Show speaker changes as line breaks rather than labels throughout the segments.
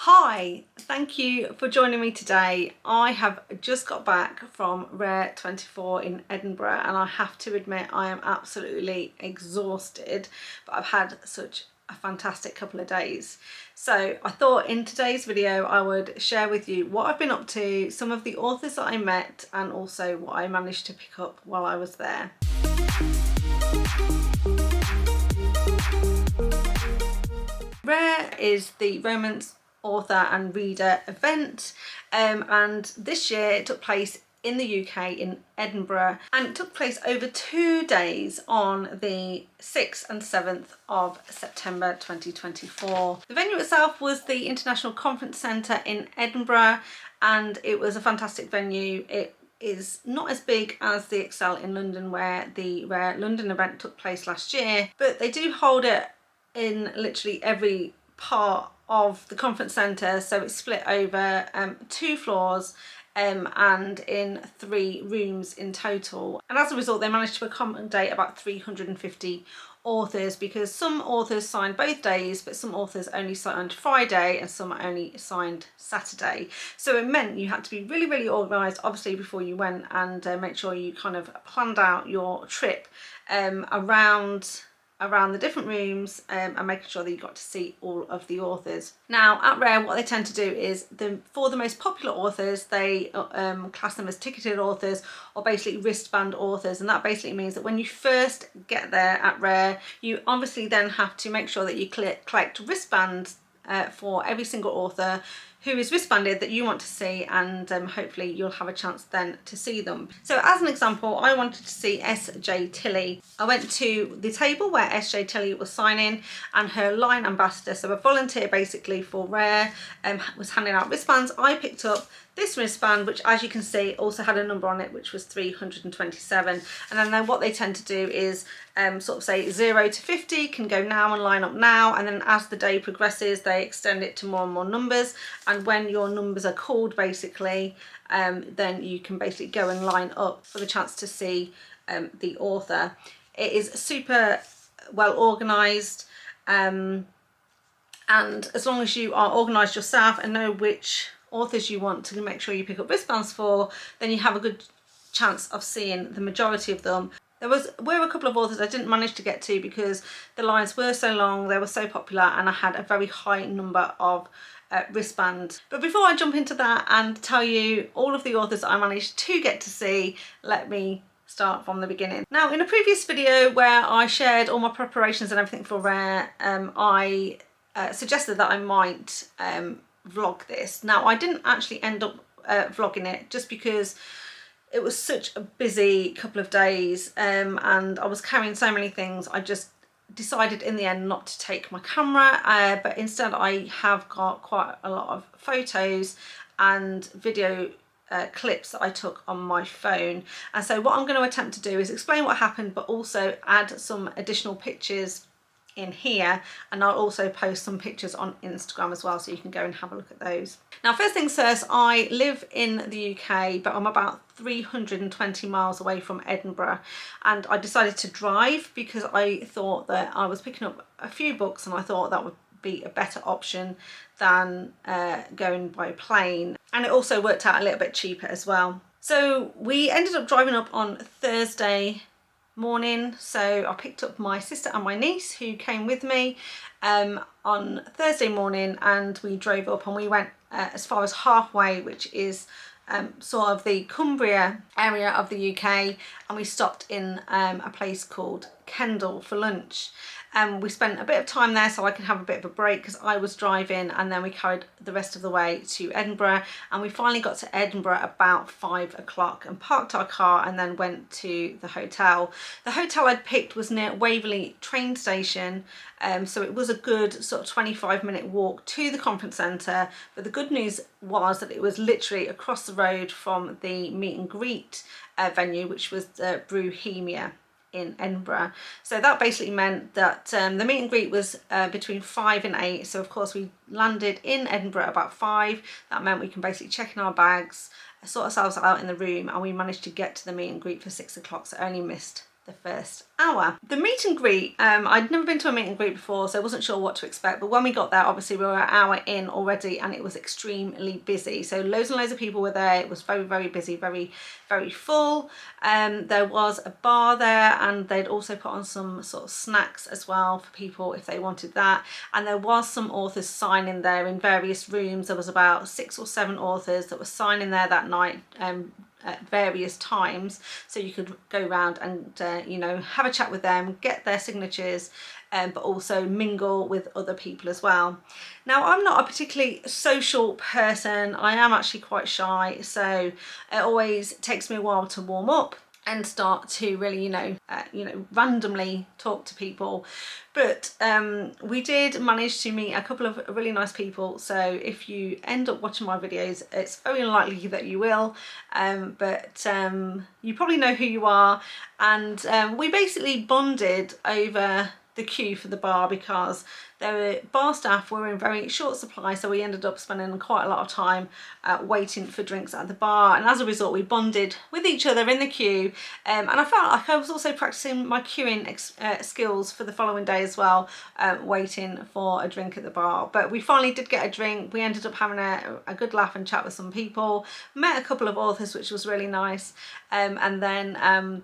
Hi, thank you for joining me today. I have just got back from Rare24 in Edinburgh and I have to admit I am absolutely exhausted, but I've had such a fantastic couple of days. So I thought in today's video I would share with you what I've been up to, some of the authors that I met and also what I managed to pick up while I was there. Rare is the romance author and reader event, and this year it took place in the UK in Edinburgh, and it took place over 2 days on the 6th and 7th of September 2024. The venue itself was the International Conference Centre in Edinburgh, and it was a fantastic venue. It is not as big as the Excel in London where the Rare London event took place last year, but they do hold it in literally every part of the conference centre, so it's split over 2 floors and in 3 rooms in total, and as a result they managed to accommodate about 350 authors, because some authors signed both days but some authors only signed Friday and some only signed Saturday. So it meant you had to be really organised obviously before you went, and make sure you kind of planned out your trip around the different rooms and making sure that you got to see all of the authors. Now at Rare, what they tend to do is for the most popular authors they class them as ticketed authors or basically wristband authors, and that basically means that when you first get there at Rare you obviously then have to make sure that you collect wristbands for every single author who is wristbanded that you want to see, and hopefully you'll have a chance then to see them. So as an example, I wanted to see S.J. Tilley. I went to the table where S.J. Tilley was signing, and her line ambassador, so a volunteer basically for Rare, was handing out wristbands. I picked up this wristband, which as you can see also had a number on it, which was 327, and then what they tend to do is sort of say 0 to 50 can go now and line up now, and then as the day progresses they extend it to more and more numbers, and when your numbers are called basically then you can basically go and line up for the chance to see the author. It is super well organised, and as long as you are organised yourself and know which authors you want to make sure you pick up wristbands for, then you have a good chance of seeing the majority of them. There were a couple of authors I didn't manage to get to because the lines were so long, they were so popular, and I had a very high number of wristbands. But before I jump into that and tell you all of the authors I managed to get to see, let me start from the beginning. Now, in a previous video where I shared all my preparations and everything for Rare, I suggested that I might vlog this. Now I didn't actually end up vlogging it just because it was such a busy couple of days, and I was carrying so many things. I just decided in the end not to take my camera, but instead I have got quite a lot of photos and video clips that I took on my phone, and so what I'm going to attempt to do is explain what happened but also add some additional pictures in here, and I'll also post some pictures on Instagram as well, so you can go and have a look at those. Now first things first, I live in the UK but I'm about 320 miles away from Edinburgh, and I decided to drive because I thought that I was picking up a few books and I thought that would be a better option than going by plane, and it also worked out a little bit cheaper as well. So we ended up driving up on Thursday morning, so I picked up my sister and my niece who came with me on Thursday morning, and we drove up and we went as far as halfway, which is sort of the Cumbria area of the UK, and we stopped in a place called Kendal for lunch. We spent a bit of time there so I could have a bit of a break because I was driving, and then we carried the rest of the way to Edinburgh, and we finally got to Edinburgh about 5 o'clock and parked our car and then went to the hotel. The hotel I'd picked was near Waverley train station, so it was a good sort of 25-minute walk to the conference centre, but the good news was that it was literally across the road from the meet and greet venue, which was the Bohemia in Edinburgh. So that basically meant that the meet and greet was between 5 and 8, so of course we landed in Edinburgh about 5. That meant we can basically check in our bags, sort ourselves out in the room, and we managed to get to the meet and greet for 6 o'clock, so only missed the first hour. The meet and greet, I'd never been to a meet and greet before, so I wasn't sure what to expect, but when we got there, obviously we were an hour in already and it was extremely busy. So loads and loads of people were there. It was very, very busy, very, very full. There was a bar there, and they'd also put on some sort of snacks as well for people if they wanted that. And there was some authors signing there in various rooms. There was about 6 or 7 authors that were signing there that night, at various times, so you could go around and you know, have a chat with them, get their signatures, but also mingle with other people as well. Now, I'm not a particularly social person. I am actually quite shy, so it always takes me a while to warm up and start to really, you know, randomly talk to people. But we did manage to meet a couple of really nice people. So if you end up watching my videos, it's very unlikely that you will, but you probably know who you are. And we basically bonded over the queue for the bar, because the bar staff were in very short supply, so we ended up spending quite a lot of time waiting for drinks at the bar, and as a result we bonded with each other in the queue, and I felt like I was also practicing my queuing skills for the following day as well, waiting for a drink at the bar. But we finally did get a drink. We ended up having a good laugh and chat with some people, met a couple of authors, which was really nice, and then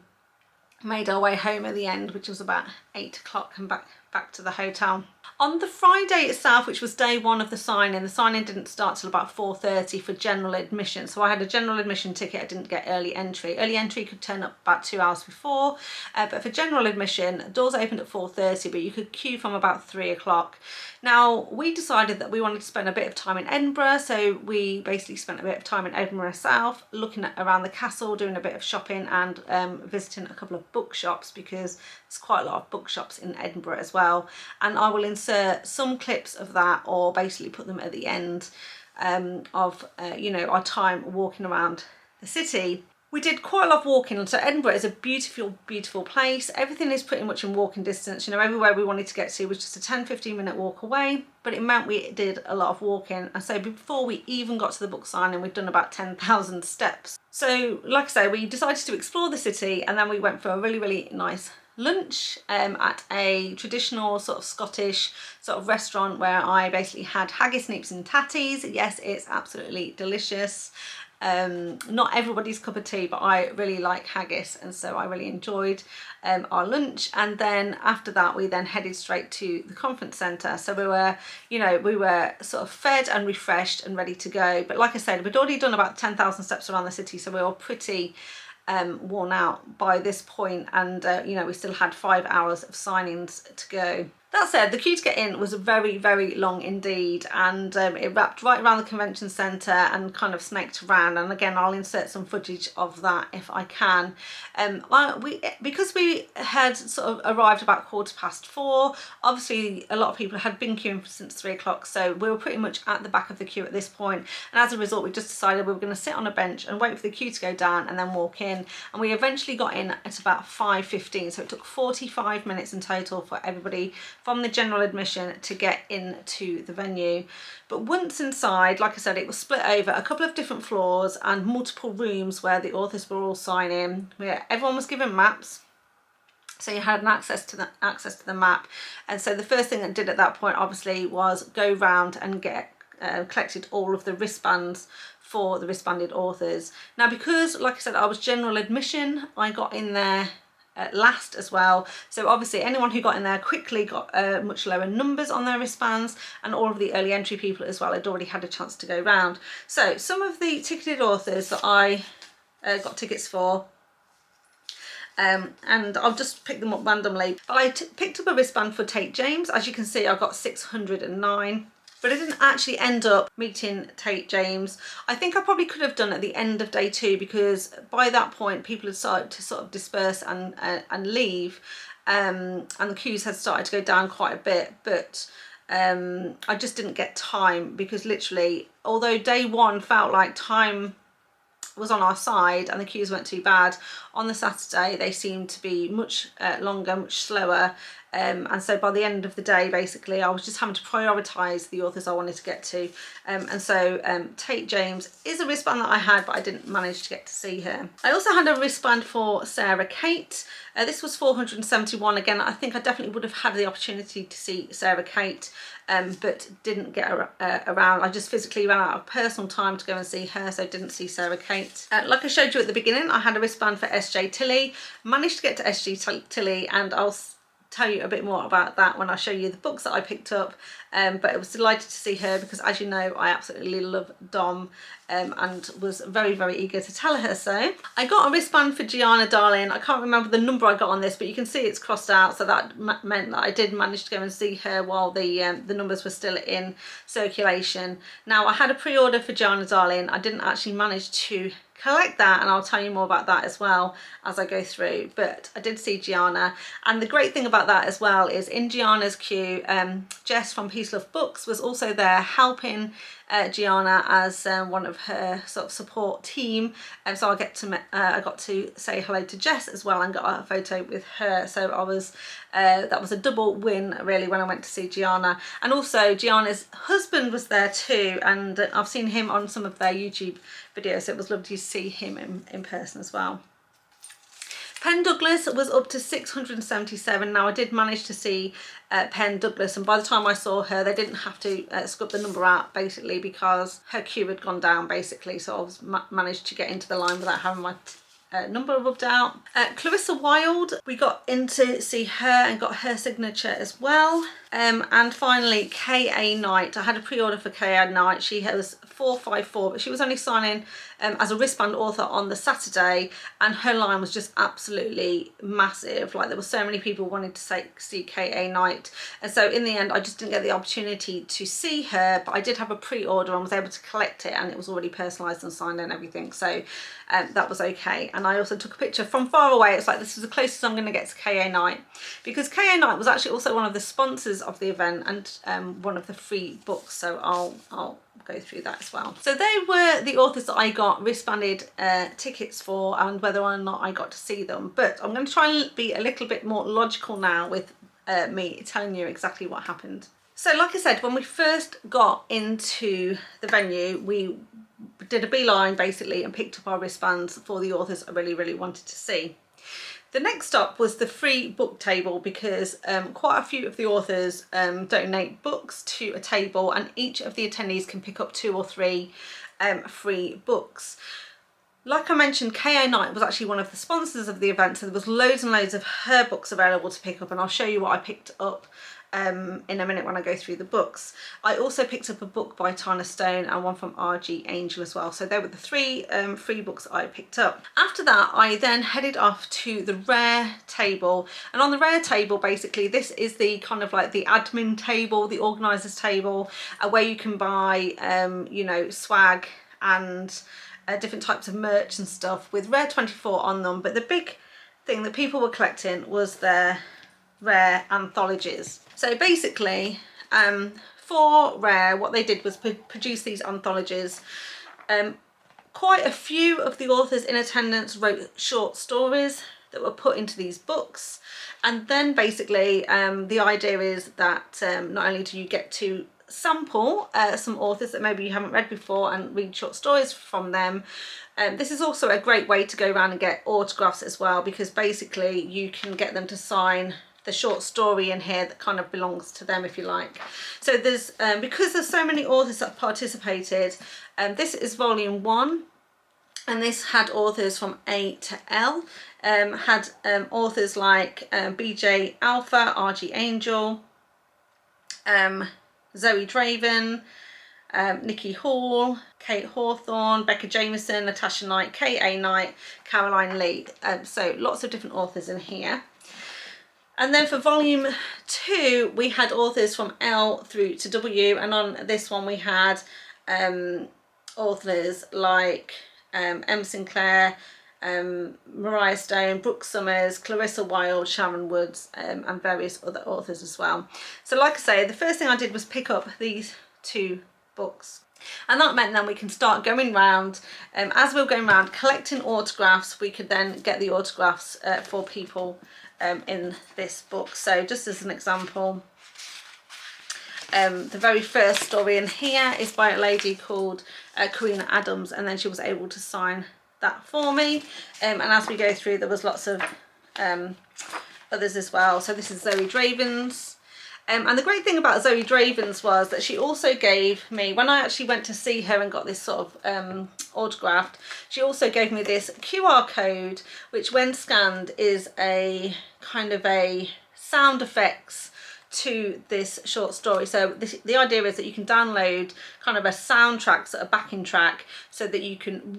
made our way home at the end, which was about 8 o'clock, and back to the hotel. On the Friday itself, which was day 1 of the signing didn't start till about 4:30 for general admission. So I had a general admission ticket. I didn't get early entry. Early entry could turn up about 2 hours before, but for general admission, doors opened at 4:30, but you could queue from about 3 o'clock. Now, we decided that we wanted to spend a bit of time in Edinburgh, so we basically spent a bit of time in Edinburgh South, looking around the castle, doing a bit of shopping, and visiting a couple of bookshops, because there's quite a lot of bookshops in Edinburgh as well. And I will insert some clips of that, or basically put them at the end of you know, our time walking around the city. We did quite a lot of walking. So Edinburgh is a beautiful, beautiful place. Everything is pretty much in walking distance. You know, everywhere we wanted to get to was just a 10-15 minute walk away, but it meant we did a lot of walking. And so before we even got to the book signing, we'd done about 10,000 steps. So like I say, we decided to explore the city, and then we went for a really, really nice lunch at a traditional sort of Scottish sort of restaurant, where I basically had haggis, neeps and tatties. Yes, it's absolutely delicious. Not everybody's cup of tea, but I really like haggis, and so I really enjoyed our lunch. And then after that, we then headed straight to the conference centre. So we were, you know, we were sort of fed and refreshed and ready to go. But like I said, we'd already done about 10,000 steps around the city, so we were pretty worn out by this point, and you know, we still had 5 hours of signings to go. That said, the queue to get in was very, very long indeed, and it wrapped right around the convention centre and kind of snaked around. And again, I'll insert some footage of that if I can. Because we had sort of arrived about 4:15, obviously a lot of people had been queuing since 3 o'clock, so we were pretty much at the back of the queue at this point. And as a result, we just decided we were going to sit on a bench and wait for the queue to go down and then walk in. And we eventually got in at about 5:15, so it took 45 minutes in total for everybody from the general admission to get into the venue. But once inside, like I said, it was split over a couple of different floors and multiple rooms where the authors were all signing, where everyone was given maps, so you had an access to the map. And so the first thing I did at that point obviously was go round and get collected all of the wristbands for the wristbanded authors. Now, because like I said, I was general admission, I got in there last as well, so obviously anyone who got in there quickly got much lower numbers on their wristbands, and all of the early entry people as well had already had a chance to go round. So some of the ticketed authors that I got tickets for, and I'll just pick them up randomly, but I picked up a wristband for Tate James. As you can see, I got 609. But I didn't actually end up meeting Tate James. I think I probably could have done at the end of day 2, because by that point people had started to sort of disperse and leave, and the queues had started to go down quite a bit. But I just didn't get time, because literally, although day 1 felt like time was on our side and the queues weren't too bad, on the Saturday they seemed to be much longer, much slower, and so by the end of the day, basically, I was just having to prioritise the authors I wanted to get to. And so Tate James is a wristband that I had, but I didn't manage to get to see her. I also had a wristband for Sarah Kate. This was 471. Again, I think I definitely would have had the opportunity to see Sarah Kate, but didn't get around. I just physically ran out of personal time to go and see her, so didn't see Sarah Kate. Like I showed you at the beginning, I had a wristband for SJ Tilly. Managed to get to SJ Tilly, and I'll tell you a bit more about that when I show you the books that I picked up. But I was delighted to see her because, as you know, I absolutely love Dom, and was very, very eager to tell her so. I got a wristband for Gianna Darling. I can't remember the number I got on this, but you can see it's crossed out, so that meant that I did manage to go and see her while the numbers were still in circulation. Now, I had a pre-order for Gianna Darling. I didn't actually manage to collect that, and I'll tell you more about that as well as I go through, but I did see Gianna. And the great thing about that as well is in Gianna's queue, Jess from Peace Love Books was also there helping Gianna as one of her sort of support team, and so I got to say hello to Jess as well and got a photo with her. So I was that was a double win really when I went to see Gianna. And also Gianna's husband was there too, and I've seen him on some of their YouTube videos, so it was lovely to see him in person as well. Penn Douglas was up to 677. Now, I did manage to see Penn Douglas, and by the time I saw her, they didn't have to scrub the number out, basically, because her queue had gone down, basically, so I was managed to get into the line without having my number rubbed out. Clarissa Wilde, we got in to see her and got her signature as well. And finally, K.A. Knight. I had a pre-order for K.A. Knight. She has 454, but she was only signing as a wristband author on the Saturday, and her line was just absolutely massive. Like, there were so many people wanting to see K.A. Knight, and so in the end I just didn't get the opportunity to see her, but I did have a pre-order and was able to collect it, and it was already personalised and signed and everything, so that was okay. And I also took a picture from far away. It's like, this is the closest I'm going to get to K.A. Knight, because K.A. Knight was actually also one of the sponsors of the event and one of the free books, so I'll go through that as well. So they were the authors that I got wristbanded tickets for, and whether or not I got to see them. But I'm going to try and be a little bit more logical now with me telling you exactly what happened. So like I said, when we first got into the venue, we did a beeline basically and picked up our wristbands for the authors I really, really wanted to see. The next stop was the free book table, because quite a few of the authors donate books to a table, and each of the attendees can pick up 2 or 3 free books. Like I mentioned, K.A. Knight was actually one of the sponsors of the event, so there was loads and loads of her books available to pick up, and I'll show you what I picked up in a minute when I go through the books. I also picked up a book by Tana Stone and one from R.G. Angel as well. So they were the 3 free books I picked up. After that, I then headed off to the Rare table, and on the Rare table, basically, this is the kind of like the admin table, the organisers table, where you can buy you know, swag and different types of merch and stuff with Rare24 on them. But the big thing that people were collecting was their Rare anthologies. So basically, for Rare, what they did was produce these anthologies. Quite a few of the authors in attendance wrote short stories that were put into these books, and then basically the idea is that not only do you get to sample some authors that maybe you haven't read before and read short stories from them, this is also a great way to go around and get autographs as well, because basically you can get them to sign the short story in here that kind of belongs to them, if you like. So there's because there's so many authors that participated, this is volume 1, and this had authors from A to L, had authors like BJ Alpha, R.G. Angel, Zoe Draven, Nikki Hall, Kate Hawthorne, Becca Jameson, Natasha Knight, K.A. Knight, Caroline Lee. So lots of different authors in here. And then for volume 2, we had authors from L through to W, and on this one we had authors like M. Sinclair, Mariah Stone, Brooke Summers, Clarissa Wilde, Sharon Woods, and various other authors as well. So like I say, the first thing I did was pick up these 2 books. And that meant then we can start going round. As we were going round collecting autographs, we could then get the autographs for people in this book. So just as an example, the very first story in here is by a lady called Karina Adams, and then she was able to sign that for me. And as we go through, there was lots of others as well. So this is Zoe Draven's. And the great thing about Zoe Draven's was that she also gave me, when I actually went to see her and got this sort of autographed, she also gave me this QR code, which when scanned is a kind of a sound effects to this short story. So the idea is that you can download kind of a soundtrack, so a backing track, so that you can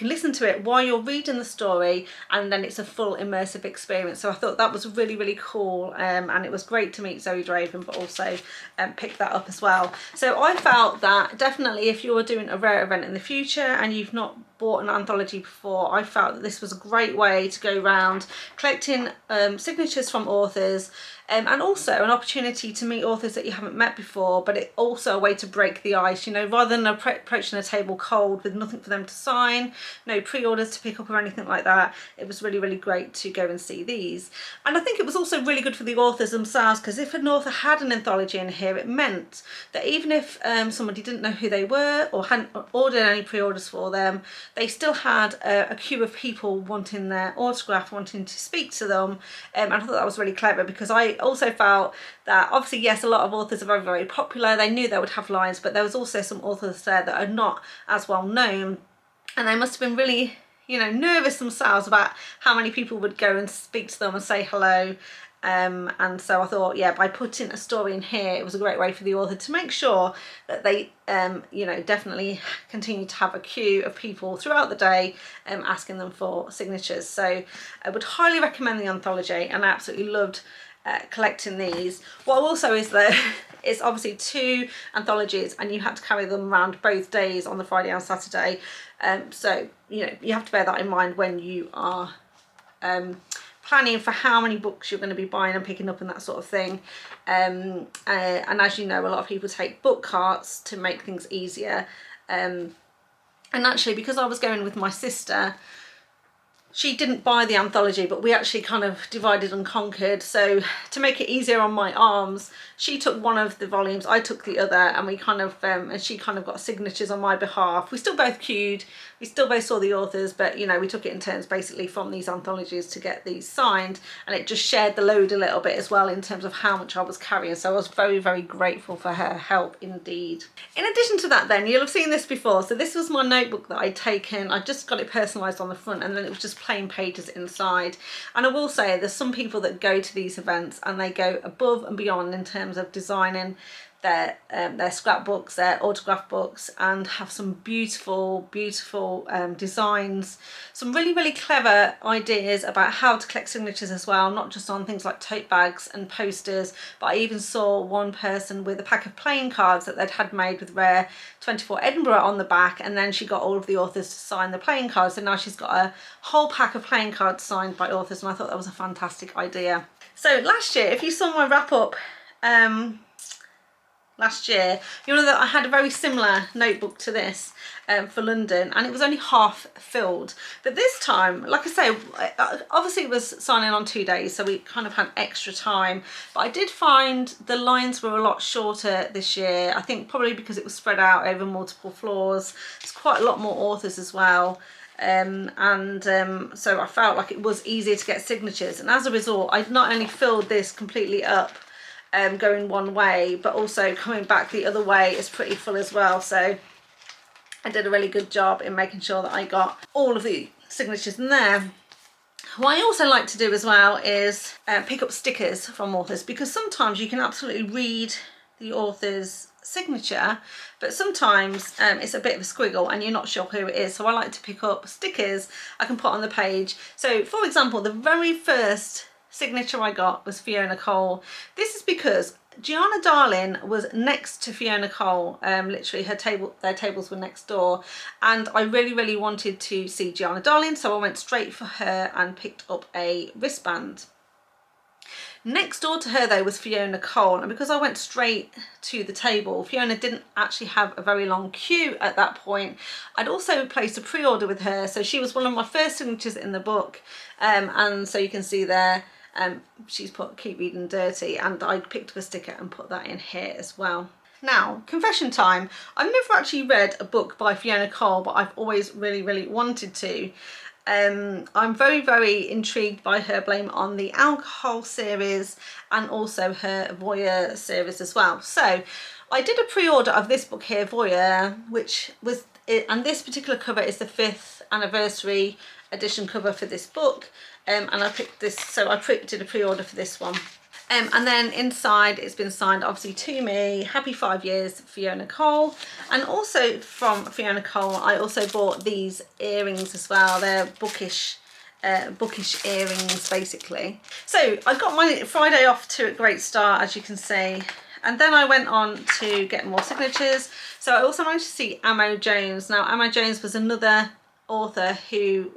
listen to it while you're reading the story, and then it's a full immersive experience. So I thought that was really, really cool, and it was great to meet Zoe Draven, but also pick that up as well. So I felt that definitely if you're doing a Rare event in the future and you've not bought an anthology before, I felt that this was a great way to go around collecting signatures from authors, and also an opportunity to meet authors that you haven't met before, but it also a way to break the ice, you know, rather than approaching a table cold with nothing for them to sign, no pre-orders to pick up or anything like that. It was really, really great to go and see these. And I think it was also really good for the authors themselves, because if an author had an anthology in here, it meant that even if somebody didn't know who they were or hadn't ordered any pre-orders for them, they still had a queue of people wanting their autograph, wanting to speak to them. And I thought that was really clever, because I also felt that obviously, yes, a lot of authors are very, very popular. They knew they would have lines, but there was also some authors there that are not as well known, and they must have been really, you know, nervous themselves about how many people would go and speak to them and say hello. And so I thought, yeah, by putting a story in here, it was a great way for the author to make sure that they, you know, definitely continue to have a queue of people throughout the day asking them for signatures. So I would highly recommend the anthology, and I absolutely loved collecting these. What also is that it's obviously 2 anthologies, and you had to carry them around both days, on the Friday and Saturday. So, you know, you have to bear that in mind when you are planning for how many books you're going to be buying and picking up and that sort of thing. And as you know, a lot of people take book carts to make things easier. And actually, because I was going with my sister, she didn't buy the anthology, but we actually kind of divided and conquered. So to make it easier on my arms, she took one of the volumes, I took the other, and we kind of, and she kind of got signatures on my behalf. We still both queued, we still both saw the authors, but you know, we took it in turns basically from these anthologies to get these signed, and it just shared the load a little bit as well in terms of how much I was carrying. So I was very, very grateful for her help indeed. In addition to that then, you'll have seen this before. So this was my notebook that I'd taken. I just got it personalised on the front, and then it was just plain pages inside. And I will say there's some people that go to these events and they go above and beyond in terms of designing their scrapbooks, their autograph books, and have some beautiful, beautiful designs, some really, really clever ideas about how to collect signatures as well, not just on things like tote bags and posters, but I even saw one person with a pack of playing cards that they'd had made with Rare24Edinburgh on the back, and then she got all of the authors to sign the playing cards, and now she's got a whole pack of playing cards signed by authors, and I thought that was a fantastic idea. So last year, if you saw my wrap up last year, you know that I had a very similar notebook to this for London, and it was only half filled. But this time, like I say, obviously it was signing on 2 days, so we kind of had extra time, but I did find the lines were a lot shorter this year. I think probably because it was spread out over multiple floors. There's quite a lot more authors as well. So I felt like it was easier to get signatures, and as a result I not only filled this completely up going one way, but also coming back the other way is pretty full as well. So I did a really good job in making sure that I got all of the signatures in there. What I also like to do as well is pick up stickers from authors, because sometimes you can absolutely read the author's signature, but sometimes it's a bit of a squiggle and you're not sure who it is. So I like to pick up stickers I can put on the page. So for example, the very first signature I got was Fiona Cole. This is because Gianna Darling was next to Fiona Cole, literally their tables were next door, and I really, really wanted to see Gianna Darling, so I went straight for her and picked up a wristband. Next door to her though was Fiona Cole, and because I went straight to the table, Fiona didn't actually have a very long queue at that point. I'd also placed a pre-order with her, so she was one of my first signatures in the book, and so you can see there she's put keep reading dirty, and I picked up a sticker and put that in here as well. Now, confession time. I've never actually read a book by Fiona Cole, but I've always really wanted to. I'm very intrigued by her Blame It On the Alcohol series and also her Voyeur series as well. So I did a pre-order of this book here, Voyeur, which was it, and this particular cover is the 5th anniversary edition cover for this book, and I picked this, so I did a pre-order for this one. And then inside it's been signed obviously to me, happy 5 years Fiona Cole. And also from Fiona Cole I also bought these earrings as well. They're bookish earrings basically. So I got my Friday off to a great start, as you can see, and then I went on to get more signatures. So I also managed to see Amo Jones. Now Amo Jones was another author who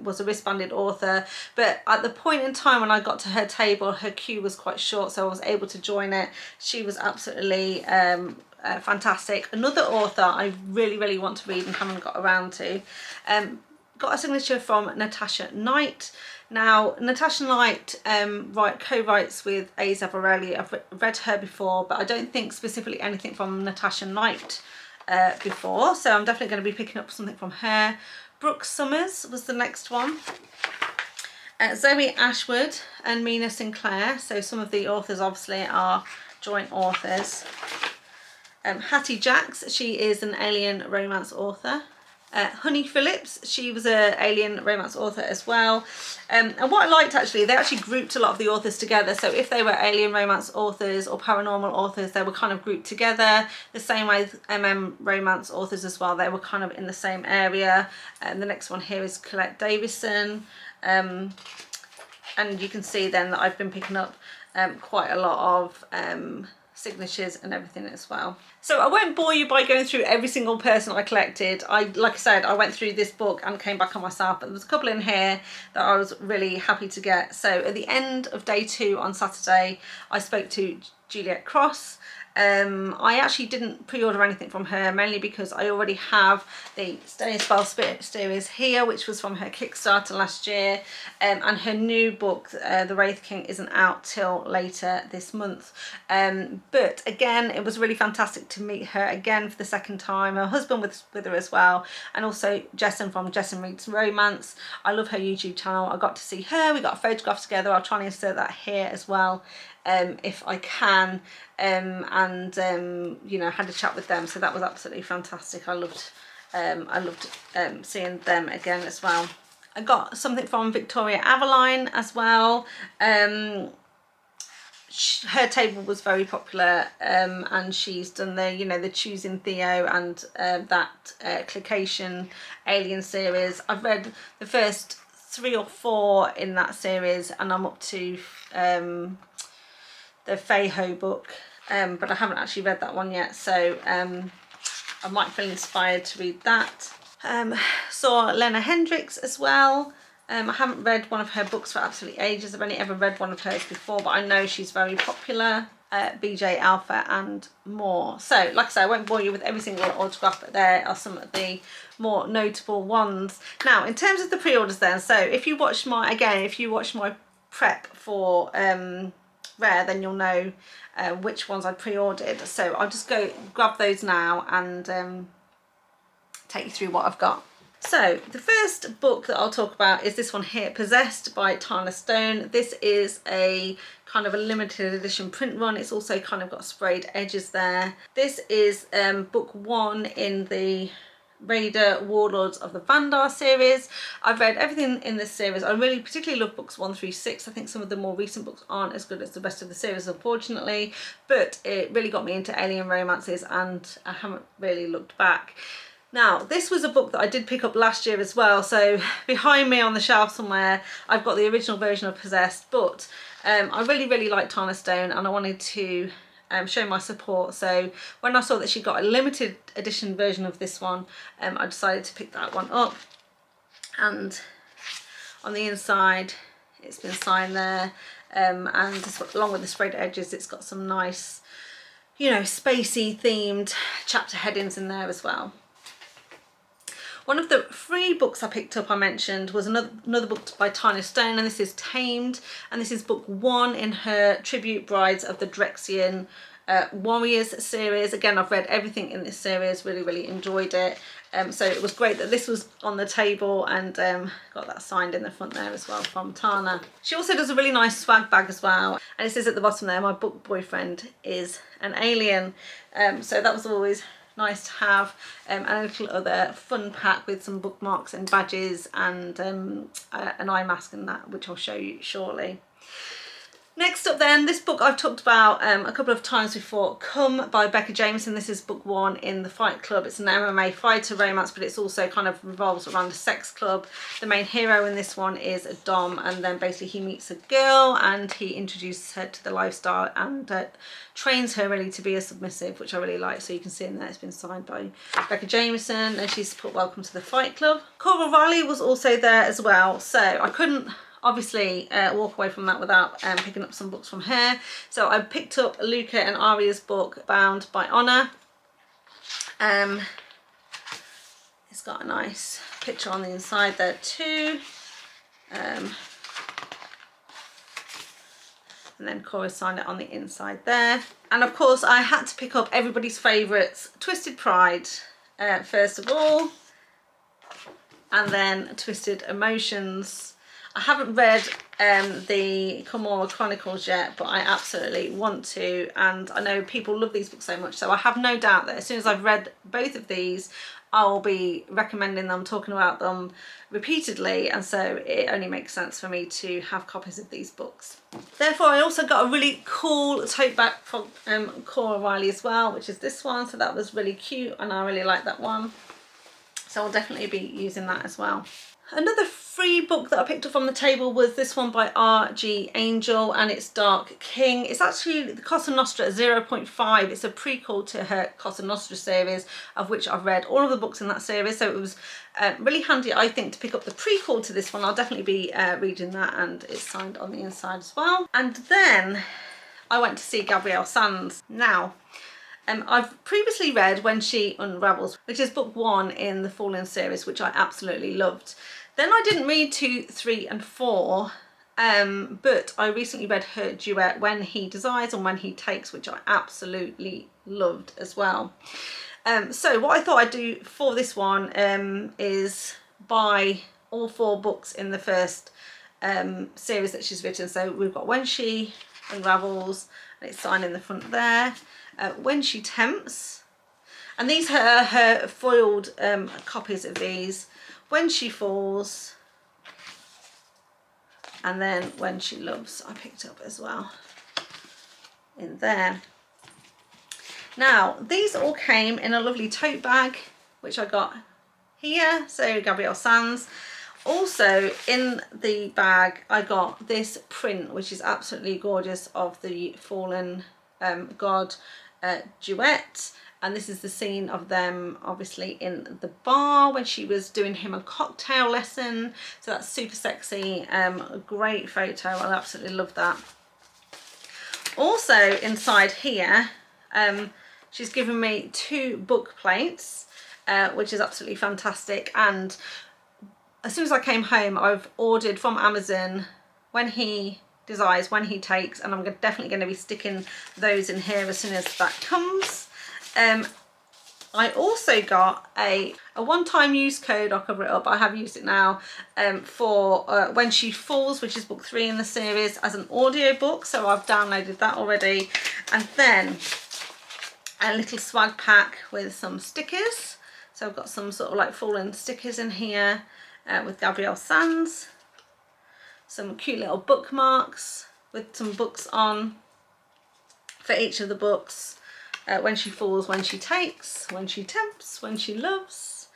was a wristbanded author, but at the point in time when I got to her table, her queue was quite short, so I was able to join it. She was absolutely fantastic. Another author I really want to read and haven't got around to. Got a signature from Natasha Knight. Now Natasha Knight co-writes with Aza Reilly. I've read her before, but I don't think specifically anything from Natasha Knight before, so I'm definitely going to be picking up something from her. Brooke Summers was the next one. Zoe Ashwood and Mina Sinclair, so some of the authors obviously are joint authors. Hattie Jacks, she is an alien romance author. Honey Phillips, she was an alien romance author as well. And what I liked actually, they actually grouped a lot of the authors together. So if they were alien romance authors or paranormal authors, they were kind of grouped together. The same way with romance authors as well, they were kind of in the same area. And the next one here is Colette Davison. And you can see then that I've been picking up quite a lot of signatures and everything as well. So I won't bore you by going through every single person I collected. Like I said, I went through this book and came back on myself, but there was a couple in here that I was really happy to get. So at the end of day 2 on Saturday, I spoke to Juliet Cross. I actually didn't pre-order anything from her, mainly because I already have the Stay and Spell Spirit series here, which was from her Kickstarter last year, and her new book, The Wraith King, isn't out till later this month. But again, it was really fantastic to meet her again for the second time. Her husband was with her as well, and also Jameson from Jameson Reads Romance. I love her YouTube channel. I got to see her, we got a photograph together. I'll try and insert that here as well, if I can. You know, had a chat with them, so that was absolutely fantastic. I loved seeing them again as well. I got something from Victoria Aveline as well. Her table was very popular, and she's done the Choosing Theo and that Clication Alien series. I've read the first 3 or 4 in that series, and I'm up to the Feiho book, but I haven't actually read that one yet, so I might feel inspired to read that. Saw Lena Hendricks as well. I haven't read one of her books for absolutely ages. I've only ever read one of hers before, but I know she's very popular. BJ Alpha and more. So like I say, I won't bore you with every single autograph, but there are some of the more notable ones. Now in terms of the pre-orders then, so if you watch my prep for Rare, then you'll know which ones I pre-ordered. So I'll just go grab those now and take you through what I've got. So the first book that I'll talk about is this one here, Possessed by Tana Stone. This is a kind of a limited edition print run. It's also kind of got sprayed edges there. This is book 1 in the Raider Warlords of the Vandar series. I've read everything in this series. I really particularly love books 1 through 6. I think some of the more recent books aren't as good as the rest of the series, unfortunately, but it really got me into alien romances and I haven't really looked back. Now this was a book that I did pick up last year as well, so behind me on the shelf somewhere I've got the original version of Possessed, but I really like Tana Stone and I wanted to show my support. So when I saw that she got a limited edition version of this one, I decided to pick that one up. And on the inside it's been signed there, and along with the sprayed edges it's got some nice, you know, spacey themed chapter headings in there as well. One of the free books I picked up, I mentioned, was another book by Tana Stone, and this is Tamed, and this is book 1 in her Tribute Brides of the Drexian Warriors series. Again, I've read everything in this series, really enjoyed it. So it was great that this was on the table, and got that signed in the front there as well from Tana. She also does a really nice swag bag as well, and it says at the bottom there, my book boyfriend is an alien. So that was always nice to have, and a little other fun pack with some bookmarks and badges and an eye mask and that, which I'll show you shortly. Next up then, this book I've talked about a couple of times before, Come by Becca Jameson. This is book 1 in the Fight Club. It's an MMA fighter romance, but it's also kind of revolves around a sex club. The main hero in this one is a dom, and then basically he meets a girl and he introduces her to the lifestyle and trains her really to be a submissive, which I really like. So you can see in there it's been signed by Becca Jameson, and she's put welcome to the Fight Club. Cora Reilly was also there as well, so I couldn't obviously walk away from that without picking up some books from her. So I picked up Luca and Aria's book, Bound by Honor. It's got a nice picture on the inside there too. And then Cora signed it on the inside there. And of course I had to pick up everybody's favourites, Twisted Pride first of all, and then Twisted Emotions. I haven't read the Cora Chronicles yet, but I absolutely want to, and I know people love these books so much, so I have no doubt that as soon as I've read both of these, I'll be recommending them, talking about them repeatedly, and so it only makes sense for me to have copies of these books. Therefore, I also got a really cool tote bag from Cora Reilly as well, which is this one, so that was really cute and I really like that one. So I'll definitely be using that as well. Another free book that I picked up from the table was this one by R.G. Angel, and it's Dark King. It's actually the Cosa Nostra 0.5. It's a prequel to her Cosa Nostra series, of which I've read all of the books in that series, so it was really handy, I think, to pick up the prequel to this one. I'll definitely be reading that, and it's signed on the inside as well. And then I went to see Gabrielle Sands. Now, I've previously read When She Unravels, which is book 1 in the Fallen series, which I absolutely loved. Then I didn't read 2, 3 and 4, but I recently read her duet When He Desires and When He Takes, which I absolutely loved as well. So what I thought I'd do for this one is buy all 4 books in the first series that she's written. So we've got When She Unravels, and it's signed in the front there. When She Tempts, and these are her foiled copies of these. When She Falls, and then When She Loves I picked up as well in there. Now these all came in a lovely tote bag, which I got here, so Gabrielle Sands. Also in the bag I got this print, which is absolutely gorgeous, of the Fallen God duet, and this is the scene of them obviously in the bar when she was doing him a cocktail lesson, so that's super sexy. A great photo, I absolutely love that. Also inside here she's given me 2 book plates, which is absolutely fantastic, and as soon as I came home I've ordered from Amazon When He Desires, When He Takes, and I'm definitely going to be sticking those in here as soon as that comes. I also got a one-time use code, I'll cover it up, I have used it now, for When She Falls, which is book 3 in the series, as an audio book, so I've downloaded that already. And then a little swag pack with some stickers, so I've got some sort of like Fallen stickers in here with Gabrielle Sands. Some cute little bookmarks with some books on for each of the books. When She Falls, When She Takes, When She Tempts, When She Loves.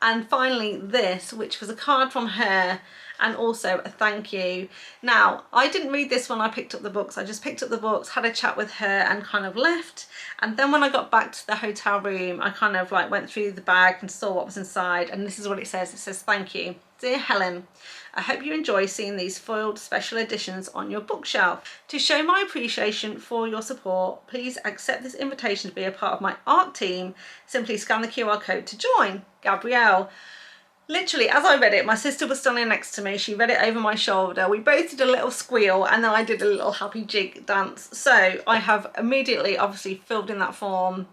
And finally this, which was a card from her and also a thank you. Now, I didn't read this when I picked up the books. I just picked up the books, had a chat with her and kind of left. And then when I got back to the hotel room, I kind of like went through the bag and saw what was inside. And this is what it says. It says, "Thank you. Dear Helen, I hope you enjoy seeing these foiled special editions on your bookshelf. To show my appreciation for your support, please accept this invitation to be a part of my art team. Simply scan the QR code to join. Gabrielle." Literally, as I read it, my sister was standing next to me. She read it over my shoulder. We both did a little squeal, and then I did a little happy jig dance. So I have immediately, obviously, filled in that form.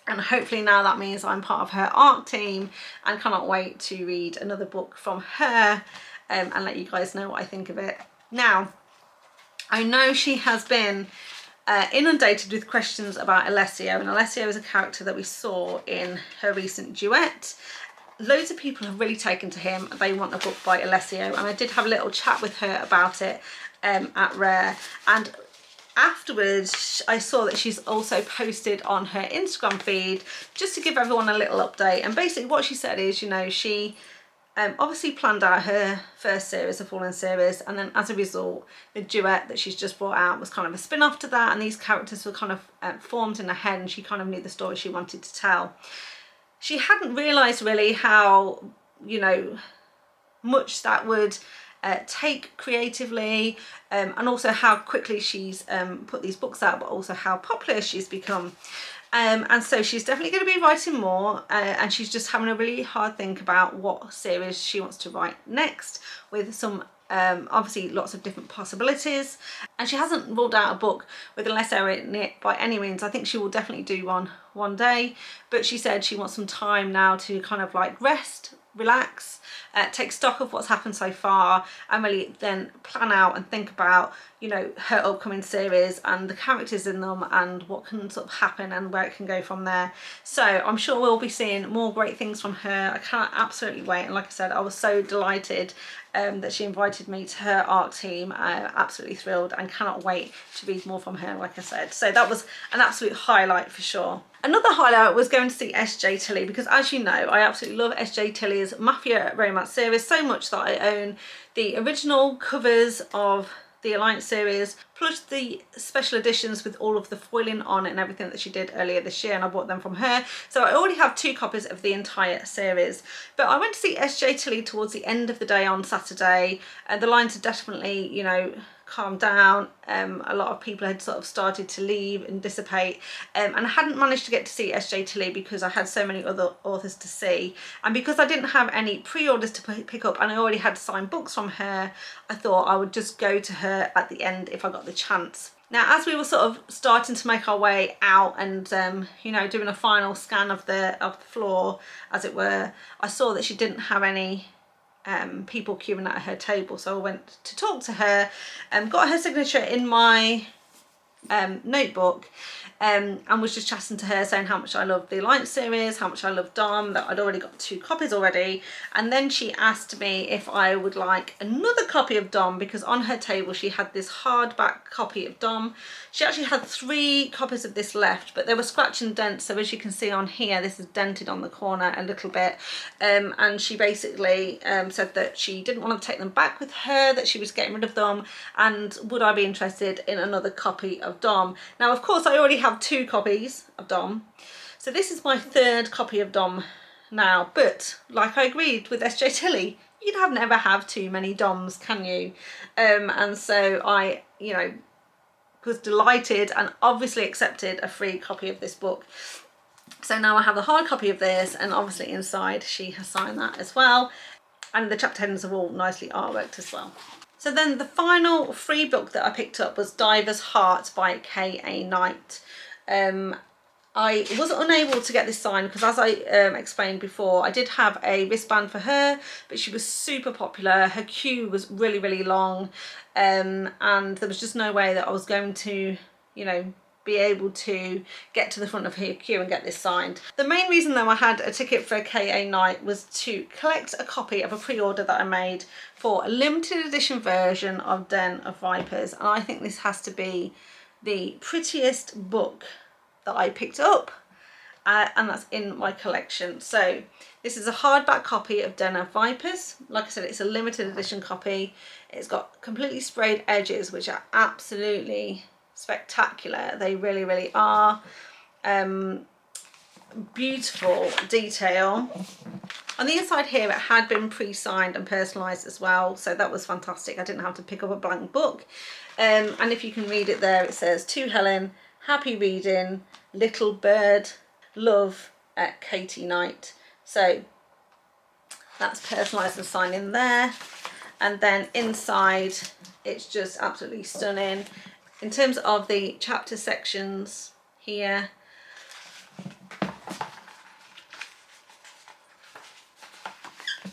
And hopefully now that means I'm part of her ARC team, and cannot wait to read another book from her and let you guys know what I think of it. Now, I know she has been inundated with questions about Alessio, and Alessio is a character that we saw in her recent duet. Loads of people have really taken to him. They want a book by Alessio, and I did have a little chat with her about it at Rare, and afterwards I saw that she's also posted on her Instagram feed just to give everyone a little update. And basically what she said is, you know, she obviously planned out her first series, the Fallen series, and then as a result the duet that she's just brought out was kind of a spin-off to that, and these characters were kind of formed in her head, and she kind of knew the story she wanted to tell. She hadn't realised really how, you know, much that would take creatively, and also how quickly she's put these books out, but also how popular she's become. And so she's definitely going to be writing more, and she's just having a really hard think about what series she wants to write next, with some obviously lots of different possibilities. And she hasn't ruled out a book with Alessio in it by any means. I think she will definitely do one day, but she said she wants some time now to kind of like rest, relax, take stock of what's happened so far, and really then plan out and think about, you know, her upcoming series and the characters in them and what can sort of happen and where it can go from there. So I'm sure we'll be seeing more great things from her. I can't absolutely wait, and like I said, I was so delighted that she invited me to her ARC team. I'm absolutely thrilled and cannot wait to read more from her, like I said. So that was an absolute highlight for sure. Another highlight was going to see S.J. Tilly, because as you know, I absolutely love S.J. Tilly's Mafia romance series so much that I own the original covers of the Alliance series, plus the special editions with all of the foiling on and everything that she did earlier this year, and I bought them from her. So I already have 2 copies of the entire series. But I went to see S.J. Tilly towards the end of the day on Saturday, and the lines had definitely, you know, calmed down. A lot of people had sort of started to leave and dissipate, and I hadn't managed to get to see S.J. Tilly because I had so many other authors to see, and because I didn't have any pre-orders to pick up and I already had signed books from her, I thought I would just go to her at the end if I got the chance. Now, as we were sort of starting to make our way out and you know, doing a final scan of the floor, as it were, I saw that she didn't have any people queuing at her table, so I went to talk to her and got her signature in my notebook, and was just chatting to her, saying how much I love the Alliance series, how much I love Dom, that I'd already got 2 copies already. And then she asked me if I would like another copy of Dom, because on her table she had this hardback copy of Dom. She actually had 3 copies of this left, but they were scratch and dent, so as you can see on here, this is dented on the corner a little bit, and she basically said that she didn't want to take them back with her, that she was getting rid of them, and would I be interested in another copy of Dom. Now, of course, I already have 2 copies of Dom, so this is my 3rd copy of Dom now. But like I agreed with S.J. Tilly, you can never have too many Doms, can you? And so I, you know, was delighted and obviously accepted a free copy of this book. So now I have the hard copy of this, and obviously inside she has signed that as well, and the chapter headings are all nicely artworked as well. So then the final free book that I picked up was Diver's Heart by K.A. Knight. I was unable to get this signed because, as I explained before, I did have a wristband for her, but she was super popular. Her queue was really, really long, and there was just no way that I was going to, you know, be able to get to the front of her queue and get this signed. The main reason though I had a ticket for K.A. Knight was to collect a copy of a pre-order that I made for a limited edition version of Den of Vipers, and I think this has to be the prettiest book that I picked up, and that's in my collection. So this is a hardback copy of Den of Vipers. Like I said, it's a limited edition copy. It's got completely sprayed edges, which are absolutely spectacular. They really, really are. Beautiful detail. On the inside here, it had been pre-signed and personalised as well, so that was fantastic. I didn't have to pick up a blank book. And if you can read it there, it says, "To Helen, happy reading, little bird, love, Katie Knight." So That's personalised and signed in there. And then inside, it's just absolutely stunning. In terms of the chapter sections here,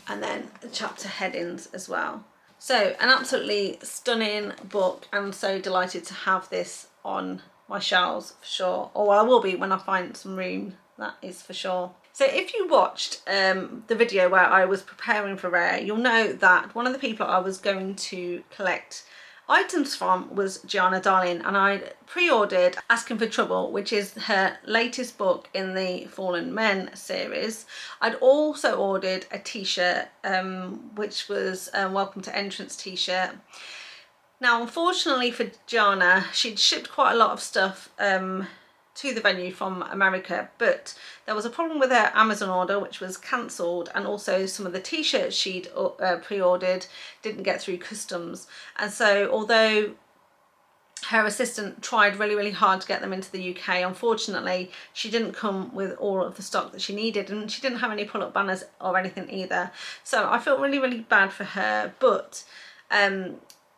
and then the chapter headings as well. So an absolutely stunning book. I'm so delighted to have this on my shelves for sure. Or I will be when I find some room, that is for sure. So if you watched the video where I was preparing for Rare, you'll know that one of the people I was going to collect items from was Gianna Darling, and I pre-ordered Asking for Trouble, which is her latest book in the Fallen Men series. I'd also ordered a t-shirt, which was a Welcome to Entrance t-shirt. Now, unfortunately for Gianna, she'd shipped quite a lot of stuff to the venue from America, but there was a problem with her Amazon order, which was cancelled, and also some of the t-shirts she'd pre-ordered didn't get through customs. And so although her assistant tried really hard to get them into the UK, unfortunately she didn't come with all of the stock that she needed, and she didn't have any pull-up banners or anything either. So I felt really bad for her, but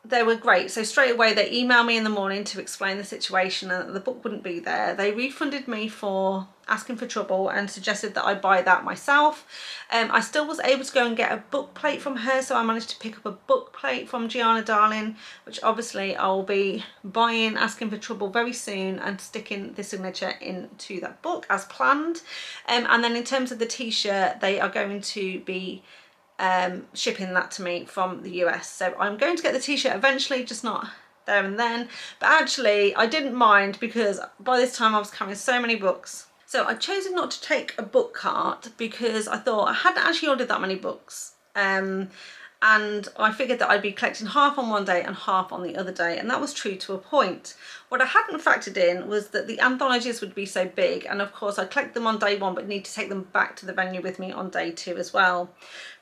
they were great. So straight away they emailed me in the morning to explain the situation and that the book wouldn't be there. They refunded me for Asking for Trouble and suggested that I buy that myself. I still was able to go and get a book plate from her, so I managed to pick up a book plate from Gianna Darling, which obviously I'll be buying Asking for Trouble very soon and sticking the signature into that book as planned. And then in terms of the t-shirt, they are going to be shipping that to me from the US. So I'm going to get the t-shirt eventually, just not there and then. But actually I didn't mind, because by this time I was carrying so many books. So I chose not to take a book cart because I thought I hadn't actually ordered that many books. And I figured that I'd be collecting half on one day and half on the other day, and that was true to a point. What I hadn't factored in was that the anthologies would be so big, and of course I'd collect them on day one but need to take them back to the venue with me on day two as well.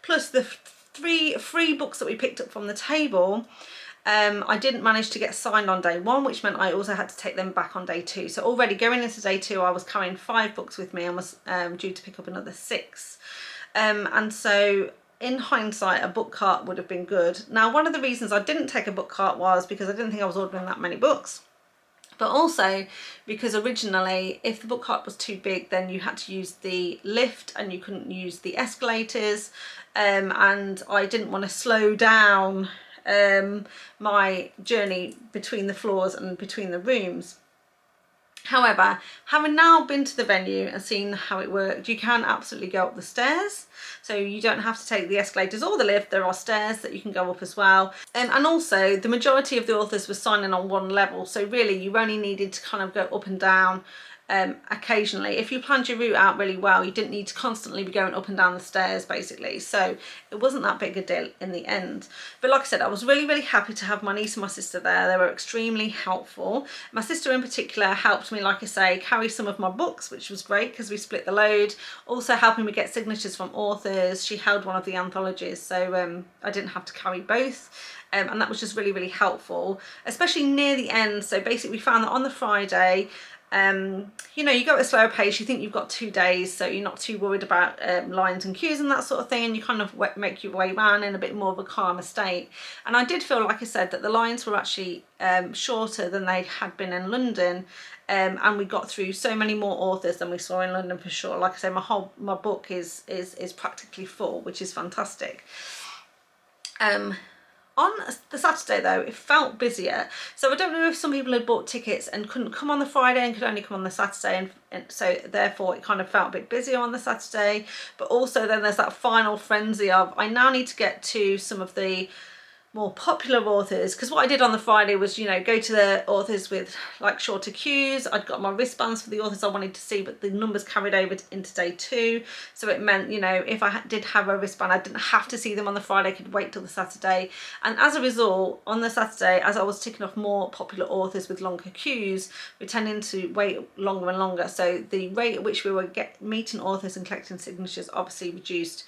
Plus the three free books that we picked up from the table, I didn't manage to get signed on day one, which meant I also had to take them back on day two. So already going into day two I was carrying 5 books with me and was due to pick up another 6. And so in hindsight, a book cart would have been good. Now, one of the reasons I didn't take a book cart was because I didn't think I was ordering that many books, but also because originally if the book cart was too big, then you had to use the lift and you couldn't use the escalators, and I didn't want to slow down my journey between the floors and between the rooms. However, having now been to the venue and seen how it worked, you can absolutely go up the stairs. So you don't have to take the escalators or the lift. There are stairs that you can go up as well. And also the majority of the authors were signing on one level. So really you only needed to kind of go up and down occasionally. If you planned your route out really well, you didn't need to constantly be going up and down the stairs basically. So it wasn't that big a deal in the end. But like I said, I was really happy to have my niece and my sister there. They were extremely helpful. My sister in particular helped me, like I say, carry some of my books, which was great because we split the load. Also helping me get signatures from authors. She held one of the anthologies, so I didn't have to carry both. And that was just really helpful, especially near the end. So basically we found that on the Friday, you know, you go at a slower pace, you think you've got 2 days, so you're not too worried about lines and queues and that sort of thing, and you kind of make your way around in a bit more of a calmer state. And I did feel, like I said, that the lines were actually shorter than they had been in London, and we got through so many more authors than we saw in London for sure. Like I say, my book is practically full, which is fantastic. On the Saturday though, it felt busier. So I don't know if some people had bought tickets and couldn't come on the Friday and could only come on the Saturday, and so therefore it kind of felt a bit busier on the Saturday. But also then there's that final frenzy of, I now need to get to some of the more popular authors, because what I did on the Friday was, you know, go to the authors with like shorter queues. I'd got my wristbands for the authors I wanted to see, but the numbers carried over into day 2, so it meant, you know, if I did have a wristband, I didn't have to see them on the Friday. I could wait till the Saturday, and as a result on the Saturday, as I was ticking off more popular authors with longer queues, we're tending to wait longer and longer, so the rate at which we were meeting authors and collecting signatures obviously reduced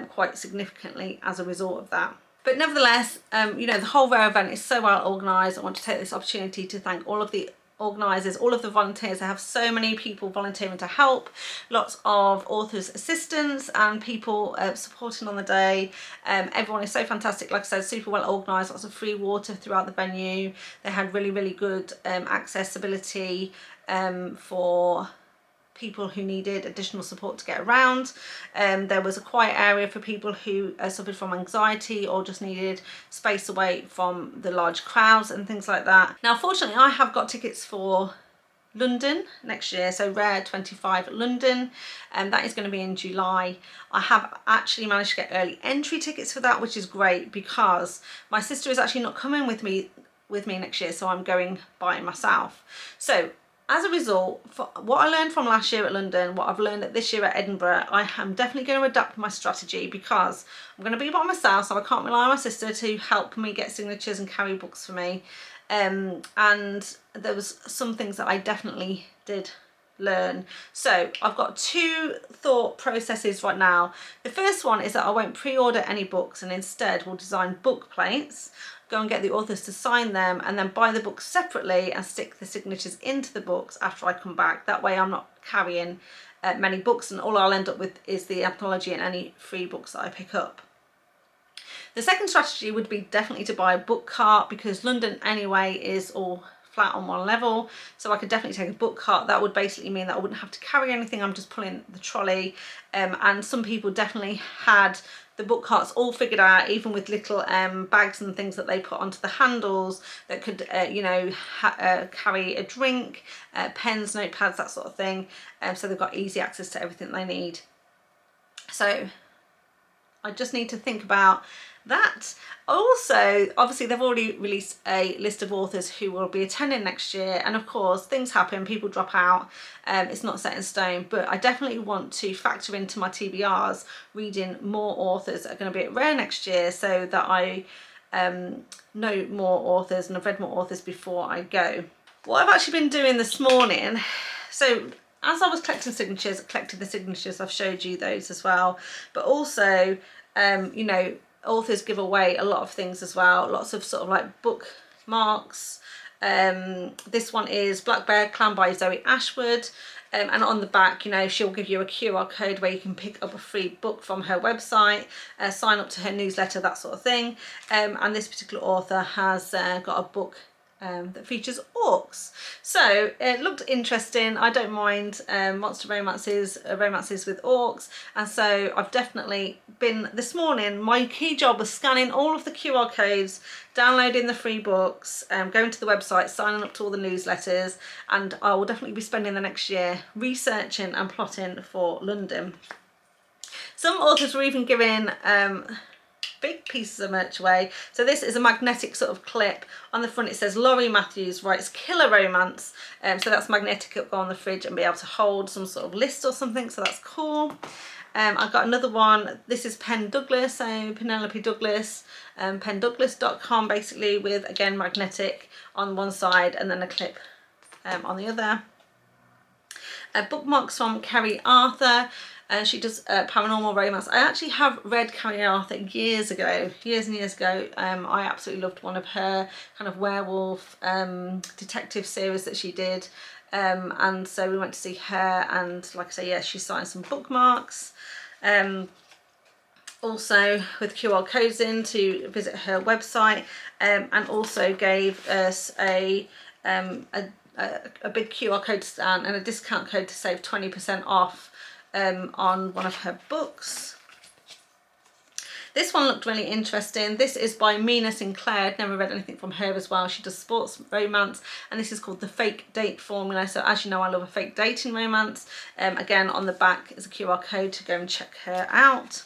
quite significantly as a result of that. But nevertheless, you know, the whole Rare event is so well organised. I want to take this opportunity to thank all of the organisers, all of the volunteers. They have so many people volunteering to help, lots of authors assistants and people supporting on the day. Everyone is so fantastic, like I said, super well organised, lots of free water throughout the venue. They had really good accessibility for people who needed additional support to get around. There was a quiet area for people who suffered from anxiety or just needed space away from the large crowds and things like that. Now fortunately I have got tickets for London next year, so Rare24 London, and that is going to be in July. I have actually managed to get early entry tickets for that, which is great because my sister is actually not coming with me next year, so I'm going by myself. So as a result, for what I learned from last year at London, what I've learned at this year at Edinburgh, I am definitely going to adapt my strategy because I'm going to be by myself, so I can't rely on my sister to help me get signatures and carry books for me. And there was some things that I definitely did learn. So I've got two thought processes right now. The first one is that I won't pre-order any books and instead will design book plates, go and get the authors to sign them, and then buy the books separately and stick the signatures into the books after I come back. That way I'm not carrying many books, and all I'll end up with is the anthology and any free books that I pick up. The second strategy would be definitely to buy a book cart, because London anyway is all flat on one level, so I could definitely take a book cart. That would basically mean that I wouldn't have to carry anything, I'm just pulling the trolley. And some people definitely had the book carts all figured out, even with little bags and things that they put onto the handles that could you know, carry a drink, pens, notepads, that sort of thing. So they've got easy access to everything they need. So I just need to think about that. Also, obviously they've already released a list of authors who will be attending next year, and of course things happen, people drop out, it's not set in stone, but I definitely want to factor into my TBRs reading more authors that are going to be at Rare next year, so that I know more authors and I've read more authors before I go. What I've actually been doing this morning, so as I was collecting signatures, collected the signatures, I've showed you those as well, but also you know, authors give away a lot of things as well, lots of sort of like bookmarks. This one is Black Bear Clan by Zoe Ashwood, and on the back, you know, she'll give you a QR code where you can pick up a free book from her website, sign up to her newsletter, that sort of thing. And this particular author has got a book that features orcs, so it looked interesting. I don't mind monster romances with orcs, and so I've definitely been, this morning my key job was scanning all of the QR codes, downloading the free books, going to the website, signing up to all the newsletters, and I will definitely be spending the next year researching and plotting for London. Some authors were even giving big pieces of merch away. So this is a magnetic sort of clip. On the front it says Laurie Matthews writes killer romance, so that's magnetic, it'll go on the fridge and be able to hold some sort of list or something, so that's cool. I've got another one. This is Penn Douglas, so Penelope Douglas, pendouglas.com, basically, with again magnetic on one side and then a clip on the other. Bookmarks from Kerry Arthur. She does paranormal romance. I actually have read Kerry Arthur years and years ago. I absolutely loved one of her kind of werewolf detective series that she did, and so we went to see her, and like I say, yeah, she signed some bookmarks. Also with QR codes in to visit her website, and also gave us a big QR code to scan and a discount code to save 20% off on one of her books. This one looked really interesting. This is by Mina Sinclair. I'd never read anything from her as well. She does sports romance, and this is called The Fake Date Formula. So as you know, I love a fake dating romance. Again, on the back is a QR code to go and check her out.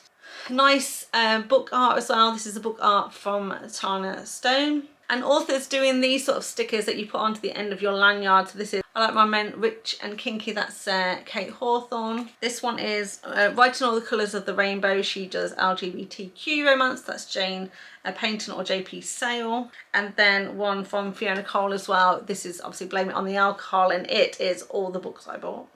Nice book art as well. This is a book art from Tana Stone. And authors doing these sort of stickers that you put onto the end of your lanyard. So this is I Like My Men Rich and Kinky, that's Kate Hawthorne. This one is Writing All the Colours of the Rainbow. She does LGBTQ romance, that's Jane Paynton or JP Sale. And then one from Fiona Cole as well. This is obviously Blame It on the Alcohol, and it is all the books I bought.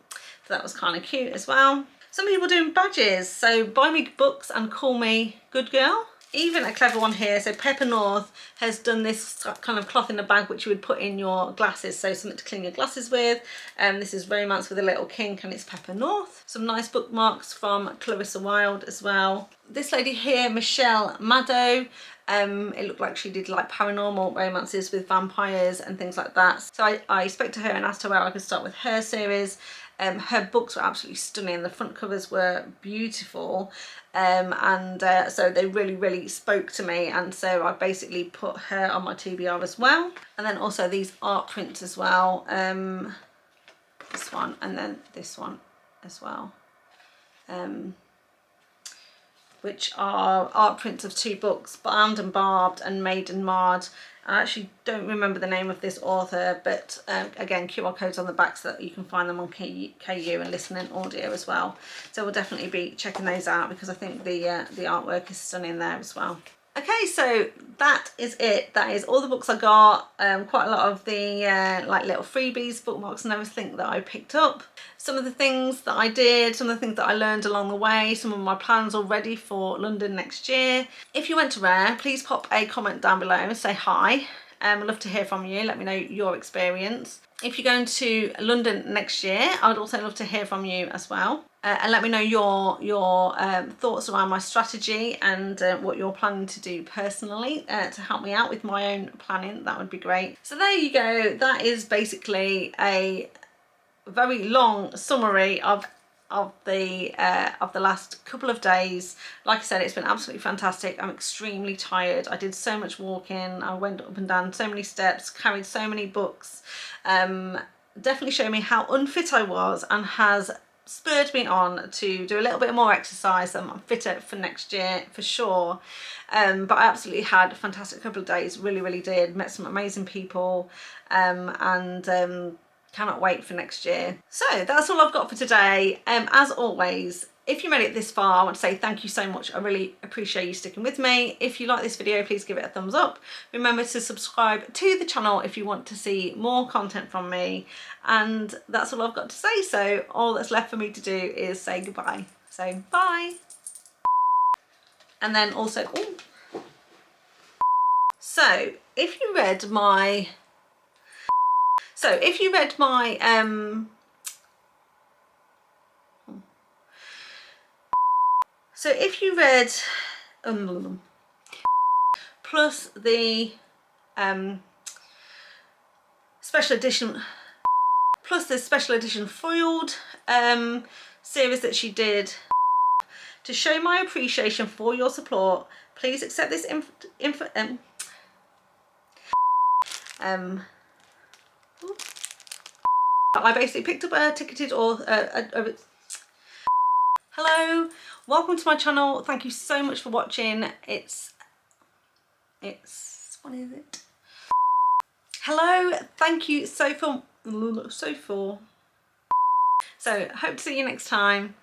So that was kind of cute as well. Some people doing badges, so buy me books and call me good girl. even a clever one here. So Pepper North has done this kind of cloth in a bag which you would put in your glasses, so something to clean your glasses with. This is Romance with a Little Kink and it's Pepper North. Some nice bookmarks from Clarissa Wilde as well. This lady here, Michelle Maddow, it looked like she did like paranormal romances with vampires and things like that. So I spoke to her and asked her where I could start with her series. Her books were absolutely stunning. The front covers were beautiful, so they really spoke to me, and so I basically put her on my TBR as well. And then also these art prints as well, this one and then this one as well, which are art prints of 2 books, Bound and Barbed and Made and Marred. I actually don't remember the name of this author, but again, QR codes on the back so that you can find them on KU and listen in audio as well. So we'll definitely be checking those out because I think the artwork is stunning there as well. Okay, so that is it. That is all the books I got. Quite a lot of the like little freebies, bookmarks and everything that I picked up. Some of the things that I did, some of the things that I learned along the way, some of my plans already for London next year. If you went to Rare, please pop a comment down below and say hi. I'd love to hear from you. Let me know your experience. If you're going to London next year, I'd also love to hear from you as well. And let me know your thoughts around my strategy and what you're planning to do personally to help me out with my own planning. That would be great. So there you go. That is basically a very long summary of the last couple of days. Like I said, it's been absolutely fantastic. I'm extremely tired. I did so much walking. I went up and down so many steps, carried so many books. Definitely showed me how unfit I was and has spurred me on to do a little bit more exercise. I'm fitter for next year for sure. But I absolutely had a fantastic couple of days, really did. Met some amazing people, cannot wait for next year. So that's all I've got for today. As always, if you made it this far, I want to say thank you so much. I really appreciate you sticking with me. If you like this video, please give it a thumbs up. Remember to subscribe to the channel if you want to see more content from me. And that's all I've got to say. So all that's left for me to do is say goodbye. So bye. And then also, ooh. So if you read my plus the special edition foiled series that she did, to show my appreciation for your support, please accept this I basically picked up a ticketed hello, welcome to my channel. Thank you so much for watching. It's what is it? Hello, thank you so hope to see you next time.